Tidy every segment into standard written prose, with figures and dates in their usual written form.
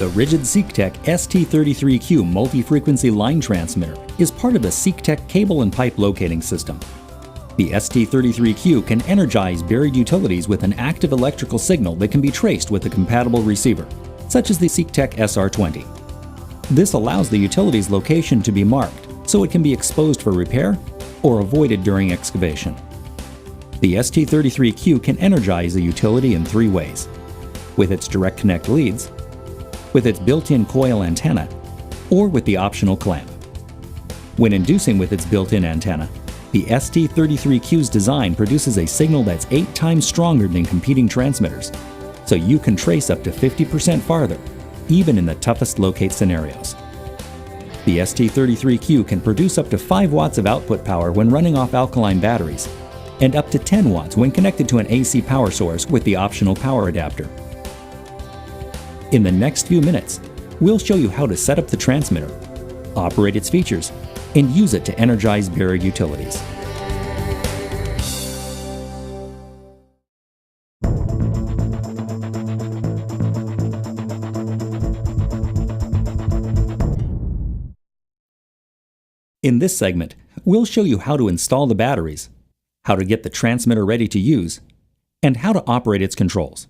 The RIDGID SeekTech ST33Q multi-frequency line transmitter is part of the SeekTech cable and pipe locating system. The ST33Q can energize buried utilities with an active electrical signal that can be traced with a compatible receiver, such as the SeekTech SR20. This allows the utility's location to be marked so it can be exposed for repair or avoided during excavation. The ST33Q can energize a utility in three ways: with its direct connect leads, with its built-in coil antenna, or with the optional clamp. When inducing with its built-in antenna, the ST33Q's design produces a signal that's 8 times stronger than competing transmitters, so you can trace up to 50% farther, even in the toughest locate scenarios. The ST33Q can produce up to 5 watts of output power when running off alkaline batteries, and up to 10 watts when connected to an AC power source with the optional power adapter. In the next few minutes, we'll show you how to set up the transmitter, operate its features, and use it to energize buried utilities. In this segment, we'll show you how to install the batteries, how to get the transmitter ready to use, and how to operate its controls.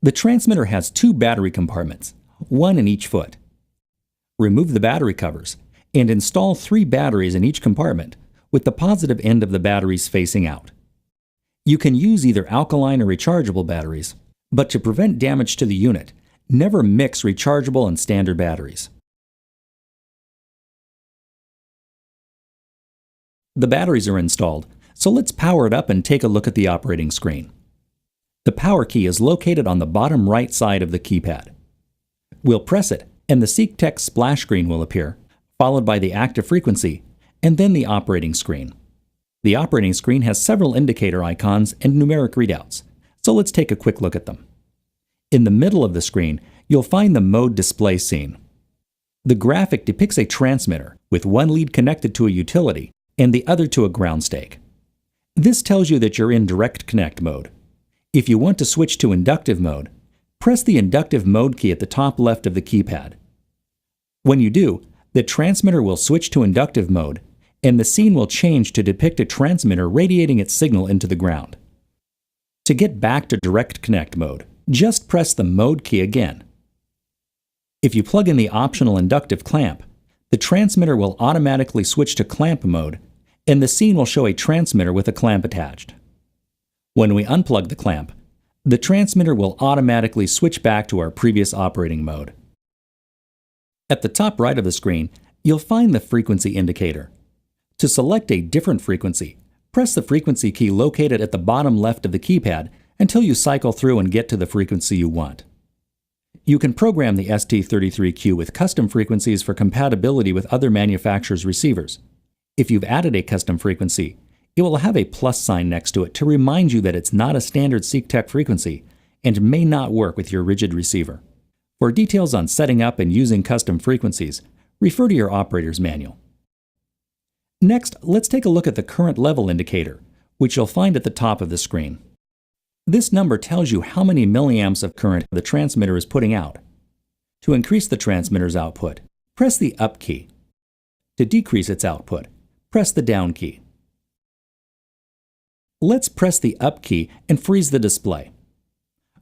The transmitter has 2 battery compartments, one in each foot. Remove the battery covers and install 3 batteries in each compartment with the positive end of the batteries facing out. You can use either alkaline or rechargeable batteries, but to prevent damage to the unit, never mix rechargeable and standard batteries. The batteries are installed, so let's power it up and take a look at the operating screen. The power key is located on the bottom right side of the keypad. We'll press it, and the SeekTech splash screen will appear, followed by the active frequency, and then the operating screen. The operating screen has several indicator icons and numeric readouts, so let's take a quick look at them. In the middle of the screen, you'll find the mode display scene. The graphic depicts a transmitter with one lead connected to a utility and the other to a ground stake. This tells you that you're in direct connect mode. If you want to switch to inductive mode, press the inductive mode key at the top left of the keypad. When you do, the transmitter will switch to inductive mode, and the scene will change to depict a transmitter radiating its signal into the ground. To get back to direct connect mode, just press the mode key again. If you plug in the optional inductive clamp, the transmitter will automatically switch to clamp mode, and the scene will show a transmitter with a clamp attached. When we unplug the clamp, the transmitter will automatically switch back to our previous operating mode. At the top right of the screen, you'll find the frequency indicator. To select a different frequency, press the frequency key located at the bottom left of the keypad until you cycle through and get to the frequency you want. You can program the ST33Q with custom frequencies for compatibility with other manufacturers' receivers. If you've added a custom frequency, it will have a plus sign next to it to remind you that it's not a standard SeekTech frequency and may not work with your RIDGID receiver. For details on setting up and using custom frequencies, refer to your operator's manual. Next, let's take a look at the current level indicator, which you'll find at the top of the screen. This number tells you how many milliamps of current the transmitter is putting out. To increase the transmitter's output, press the up key. To decrease its output, press the down key. Let's press the up key and freeze the display.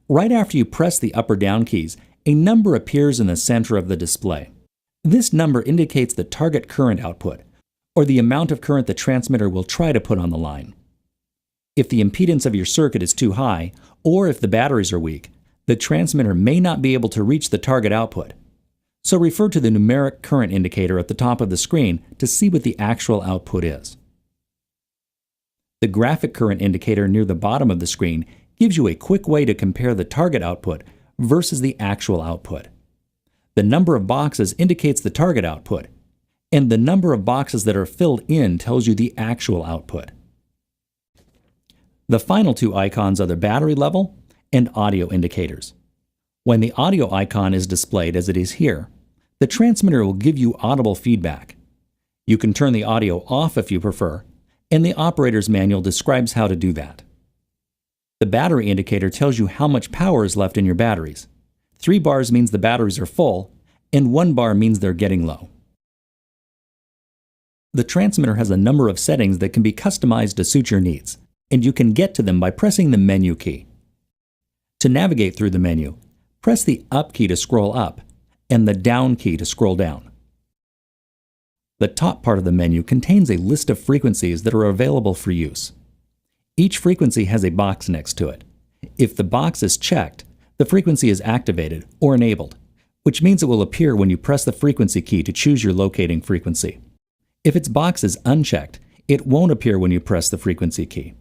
Right after you press the up or down keys, a number appears in the center of the display. This number indicates the target current output, or the amount of current the transmitter will try to put on the line. If the impedance of your circuit is too high, or if the batteries are weak, the transmitter may not be able to reach the target output. So refer to the numeric current indicator at the top of the screen to see what the actual output is. The graphic current indicator near the bottom of the screen gives you a quick way to compare the target output versus the actual output. The number of boxes indicates the target output, and the number of boxes that are filled in tells you the actual output. The final 2 icons are the battery level and audio indicators. When the audio icon is displayed as it is here, the transmitter will give you audible feedback. You can turn the audio off if you prefer, and the operator's manual describes how to do that. The battery indicator tells you how much power is left in your batteries. 3 bars means the batteries are full, and 1 bar means they're getting low. The transmitter has a number of settings that can be customized to suit your needs, and you can get to them by pressing the menu key. To navigate through the menu, press the up key to scroll up and the down key to scroll down. The top part of the menu contains a list of frequencies that are available for use. Each frequency has a box next to it. If the box is checked, the frequency is activated or enabled, which means it will appear when you press the frequency key to choose your locating frequency. If its box is unchecked, it won't appear when you press the frequency key.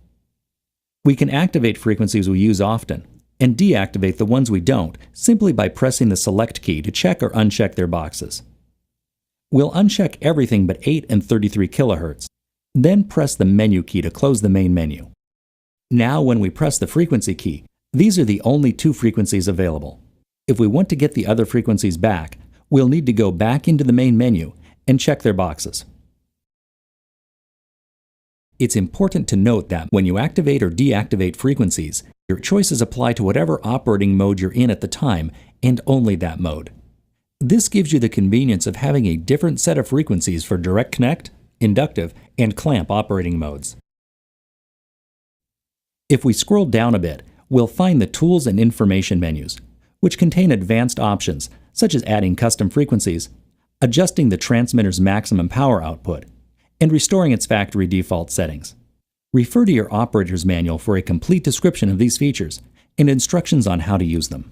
We can activate frequencies we use often and deactivate the ones we don't simply by pressing the select key to check or uncheck their boxes. We'll uncheck everything but 8 and 33 kHz, then press the menu key to close the main menu. Now when we press the frequency key, these are the only 2 frequencies available. If we want to get the other frequencies back, we'll need to go back into the main menu and check their boxes. It's important to note that when you activate or deactivate frequencies, your choices apply to whatever operating mode you're in at the time and only that mode. This gives you the convenience of having a different set of frequencies for direct connect, inductive, and clamp operating modes. If we scroll down a bit, we'll find the Tools and Information menus, which contain advanced options such as adding custom frequencies, adjusting the transmitter's maximum power output, and restoring its factory default settings. Refer to your operator's manual for a complete description of these features and instructions on how to use them.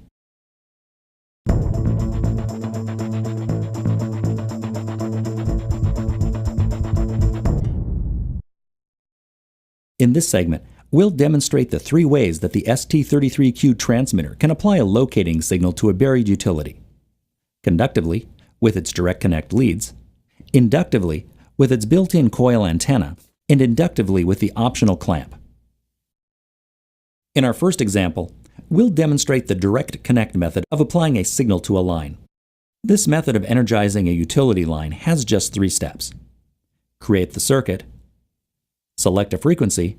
In this segment, we'll demonstrate the 3 ways that the ST33Q transmitter can apply a locating signal to a buried utility: conductively, with its direct connect leads; inductively, with its built-in coil antenna; and inductively with the optional clamp. In our first example, we'll demonstrate the direct connect method of applying a signal to a line. This method of energizing a utility line has just 3 steps. Create the circuit, select a frequency,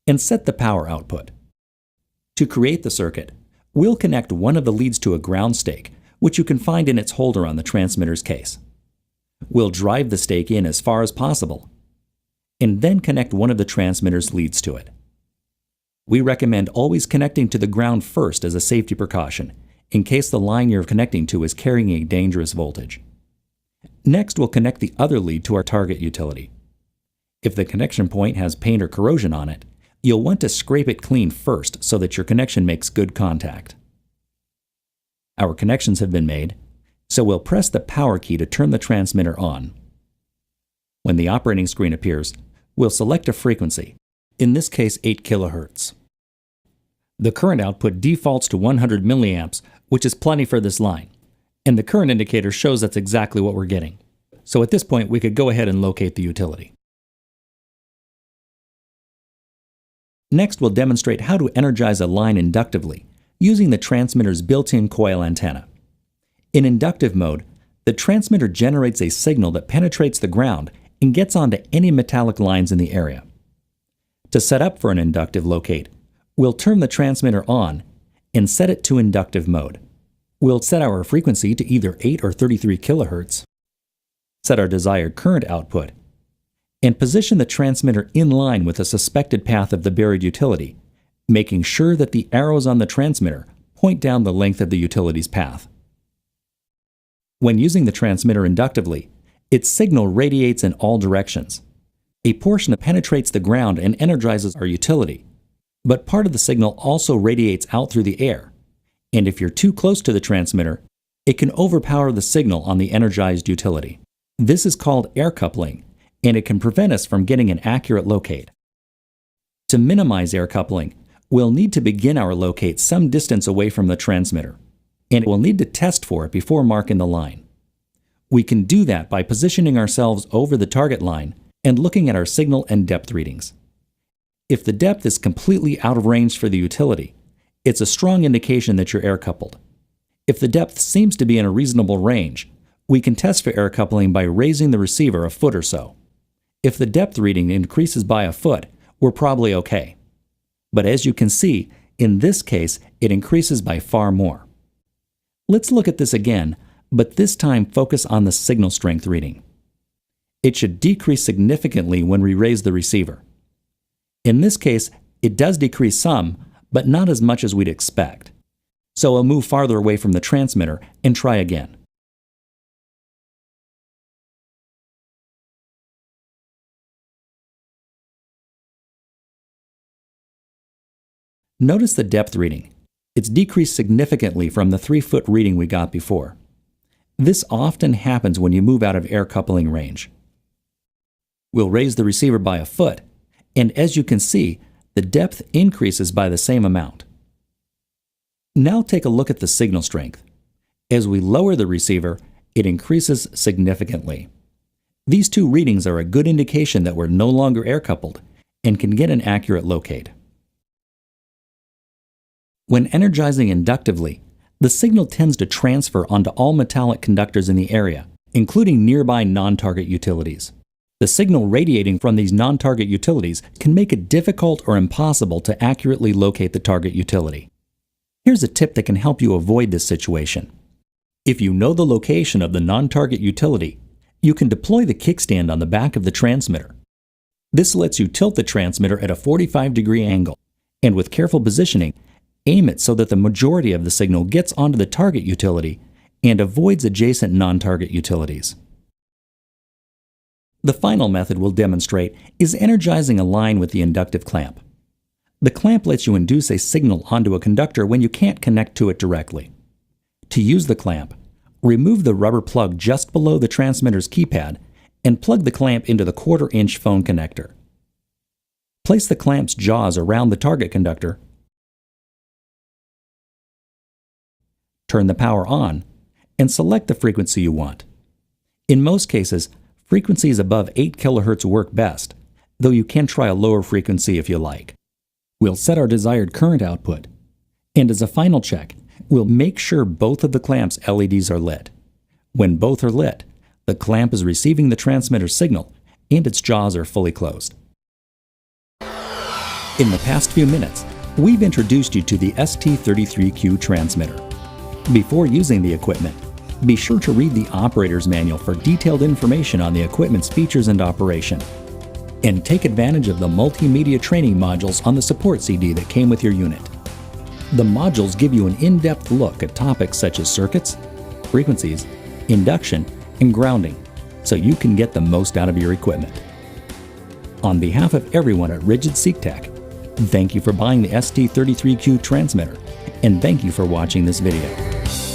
and set the power output. To create the circuit, we'll connect one of the leads to a ground stake, which you can find in its holder on the transmitter's case. We'll drive the stake in as far as possible, and then connect one of the transmitter's leads to it. We recommend always connecting to the ground first as a safety precaution, in case the line you're connecting to is carrying a dangerous voltage. Next, we'll connect the other lead to our target utility. If the connection point has paint or corrosion on it, you'll want to scrape it clean first so that your connection makes good contact. Our connections have been made, so we'll press the power key to turn the transmitter on. When the operating screen appears, we'll select a frequency, in this case 8 kHz. The current output defaults to 100 milliamps, which is plenty for this line, and the current indicator shows that's exactly what we're getting. So at this point, we could go ahead and locate the utility. Next, we'll demonstrate how to energize a line inductively, using the transmitter's built-in coil antenna. In inductive mode, the transmitter generates a signal that penetrates the ground and gets onto any metallic lines in the area. To set up for an inductive locate, we'll turn the transmitter on and set it to inductive mode. We'll set our frequency to either 8 or 33 kHz, set our desired current output, and position the transmitter in line with the suspected path of the buried utility, making sure that the arrows on the transmitter point down the length of the utility's path. When using the transmitter inductively, its signal radiates in all directions. A portion penetrates the ground and energizes our utility, but part of the signal also radiates out through the air, and if you're too close to the transmitter, it can overpower the signal on the energized utility. This is called air coupling, and it can prevent us from getting an accurate locate. To minimize air coupling, we'll need to begin our locate some distance away from the transmitter, and we'll need to test for it before marking the line. We can do that by positioning ourselves over the target line and looking at our signal and depth readings. If the depth is completely out of range for the utility, it's a strong indication that you're air coupled. If the depth seems to be in a reasonable range, we can test for air coupling by raising the receiver a foot or so. If the depth reading increases by a foot, we're probably okay. But as you can see, in this case, it increases by far more. Let's look at this again, but this time focus on the signal strength reading. It should decrease significantly when we raise the receiver. In this case, it does decrease some, but not as much as we'd expect. So I'll move farther away from the transmitter and try again. Notice the depth reading. It's decreased significantly from the 3-foot reading we got before. This often happens when you move out of air coupling range. We'll raise the receiver by a foot, and as you can see, the depth increases by the same amount. Now take a look at the signal strength. As we lower the receiver, it increases significantly. These two readings are a good indication that we're no longer air coupled and can get an accurate locate. When energizing inductively, the signal tends to transfer onto all metallic conductors in the area, including nearby non-target utilities. The signal radiating from these non-target utilities can make it difficult or impossible to accurately locate the target utility. Here's a tip that can help you avoid this situation. If you know the location of the non-target utility, you can deploy the kickstand on the back of the transmitter. This lets you tilt the transmitter at a 45-degree angle, and with careful positioning, aim it so that the majority of the signal gets onto the target utility and avoids adjacent non-target utilities. The final method we'll demonstrate is energizing a line with the inductive clamp. The clamp lets you induce a signal onto a conductor when you can't connect to it directly. To use the clamp, remove the rubber plug just below the transmitter's keypad and plug the clamp into the 1/4-inch phone connector. Place the clamp's jaws around the target conductor, turn the power on, and select the frequency you want. In most cases, frequencies above 8 kHz work best, though you can try a lower frequency if you like. We'll set our desired current output, and as a final check, we'll make sure both of the clamp's LEDs are lit. When both are lit, the clamp is receiving the transmitter signal and its jaws are fully closed. In the past few minutes, we've introduced you to the ST33Q transmitter. Before using the equipment, be sure to read the operator's manual for detailed information on the equipment's features and operation. And take advantage of the multimedia training modules on the support CD that came with your unit. The modules give you an in-depth look at topics such as circuits, frequencies, induction, and grounding, so you can get the most out of your equipment. On behalf of everyone at RIDGID SeekTech, thank you for buying the ST33Q transmitter, and thank you for watching this video.